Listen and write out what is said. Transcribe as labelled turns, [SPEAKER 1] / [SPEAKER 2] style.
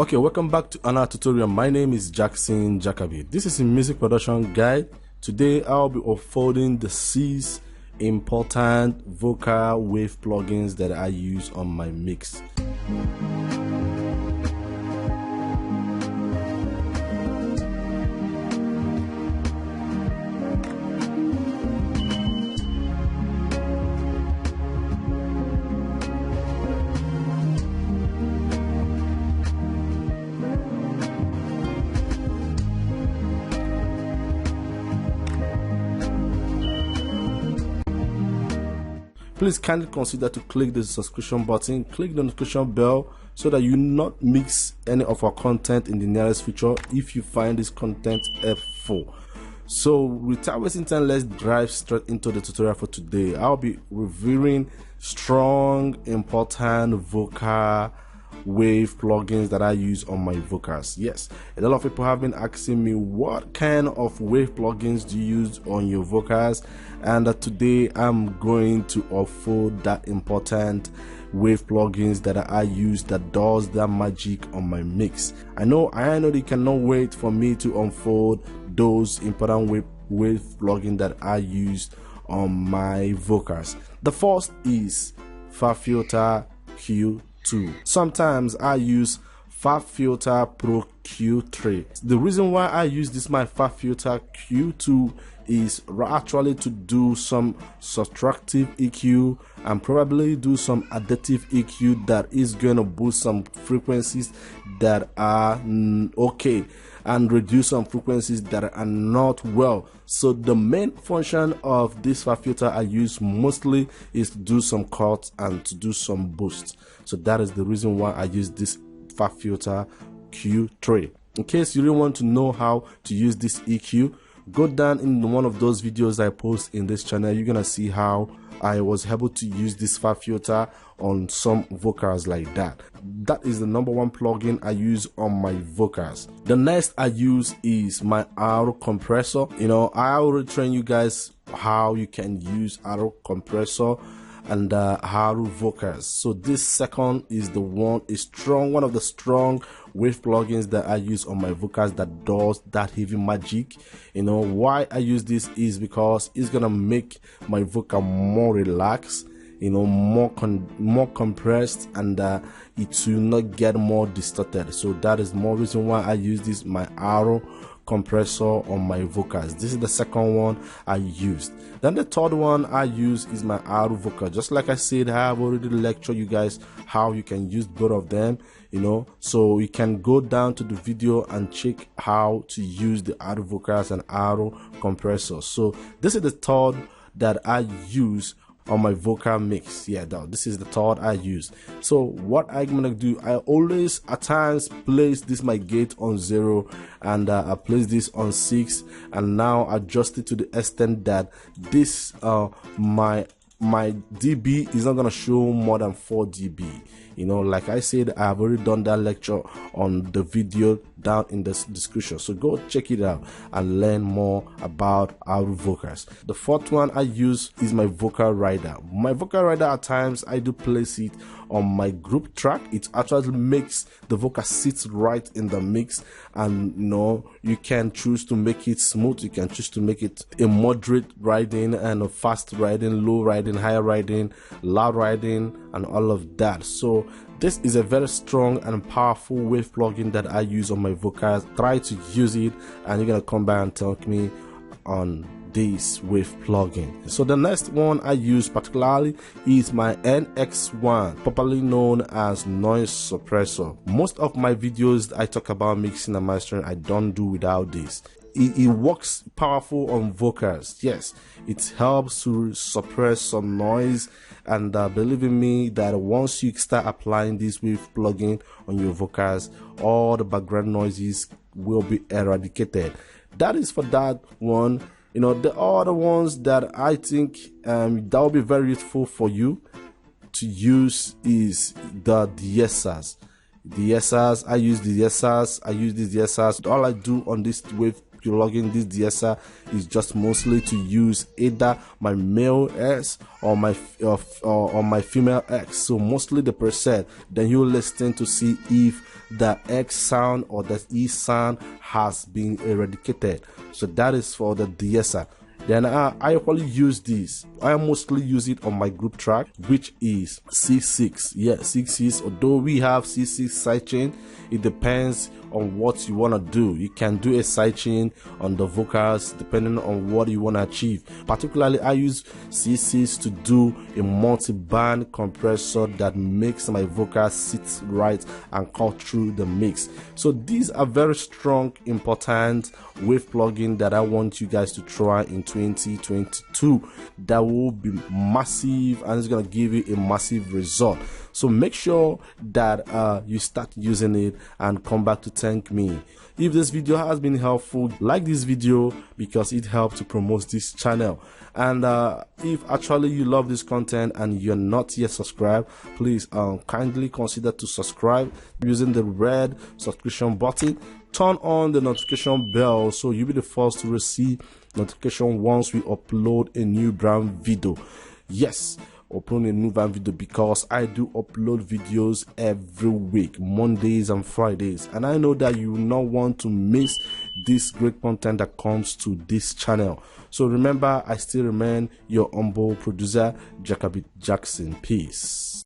[SPEAKER 1] Okay, welcome back to another tutorial. My name is Jackson Jacoby. This is a music production guide. Today I'll be unfolding the 6 important vocal wave plugins that I use on my mix. Please kindly consider to click the subscription button, click the notification bell so that you not miss any of our content in the nearest future if you find this content helpful. So without wasting time, let's dive straight into the tutorial for today. I'll be reviewing strong, important vocal wave plugins that I use on my vocals. Yes, a lot of people have been asking me what kind of wave plugins do you use on your vocals, and today I'm going to unfold that important wave plugins that I use that does that magic on my mix. I know they cannot wait for me to unfold those important wave plugins that I use on my vocals. The first is FabFilter Q2. Sometimes I use FabFilter Pro Q3. The reason why I use this my FabFilter Q2 is actually to do some subtractive EQ and probably do some additive EQ that is going to boost some frequencies that are okay and reduce some frequencies that are not well. So the main function of this FabFilter I use mostly is to do some cuts and to do some boosts. So that is the reason why I use this FabFilter Q3. In case you really want to know how to use this EQ, go down in one of those videos I post in this channel. You're gonna see how I was able to use this FabFilter on some vocals like that. That is the #1 plugin I use on my vocals. The next I use is my auto compressor. I already trained you guys how you can use auto compressor and auto vocals. So this second is one of the strong wave plugins that I use on my vocals that does that heavy magic. Why I use this is because it's gonna make my vocal more relaxed, more compressed, and it will not get more distorted. So that is more reason why I use this my auto compressor on my vocals. This is the second one I used. Then the third one I use is my auto vocal. Just like I said, I have already lectured you guys how you can use both of them, so you can go down to the video and check how to use the auto vocals and auto compressor. So this is the third that I use on my vocal mix. This is the third I use. So what I'm gonna do, I always at times place this my gate on 0 and I place this on 6 and now adjust it to the extent that this my dB is not gonna show more than 4 dB. Like I said, I have already done that lecture on the video down in the description, so go check it out and learn more about our vocals. The fourth one I use is my vocal rider. My vocal rider, at times I do place it on my group track. It actually makes the vocal sit right in the mix, and you can choose to make it smooth, you can choose to make it a moderate riding and a fast riding, low riding, high riding, loud riding, and all of that. So this is a very strong and powerful wave plugin that I use on my vocals. Try to use it and you're gonna come back and tell me on this wave plugin. So the next one I use particularly is my NX1, popularly known as noise suppressor. Most of my videos I talk about mixing and mastering, I don't do without this. It works powerful on vocals. Yes, it helps to suppress some noise, and believe in me that once you start applying this wave plugin on your vocals, all the background noises will be eradicated. That is for that one. The other ones that I think that will be very useful for you to use is the DSRs. I use the DSRs. All I do on this wave plugin, this DSR is just mostly to use either my male X or my female X. So mostly the preset. Then you listen to see if the X sound or the E sound has been eradicated. So that is for the DSR. Then I actually use this. I mostly use it on my group track, which is C6. Yeah, C6. Although we have C6 sidechain, it depends on what you want to do. You can do a sidechain on the vocals depending on what you want to achieve. Particularly, I use C6 to do a multi-band compressor that makes my vocals sit right and cut through the mix. So these are very strong, important wave plugin that I want you guys to try in 2022. That will be massive and it's gonna give you a massive result. So make sure that you start using it and come back to thank me. If this video has been helpful, like this video because it helps to promote this channel. And if actually you love this content and you're not yet subscribed, please kindly consider to subscribe using the red subscription button. Turn on the notification bell so you'll be the first to receive notification once we upload a new brand video. Yes, upload a new brand video because I do upload videos every week, Mondays and Fridays, and I know that you will not want to miss this great content that comes to this channel. So remember, I still remain your humble producer, Jacoby Jackson. Peace.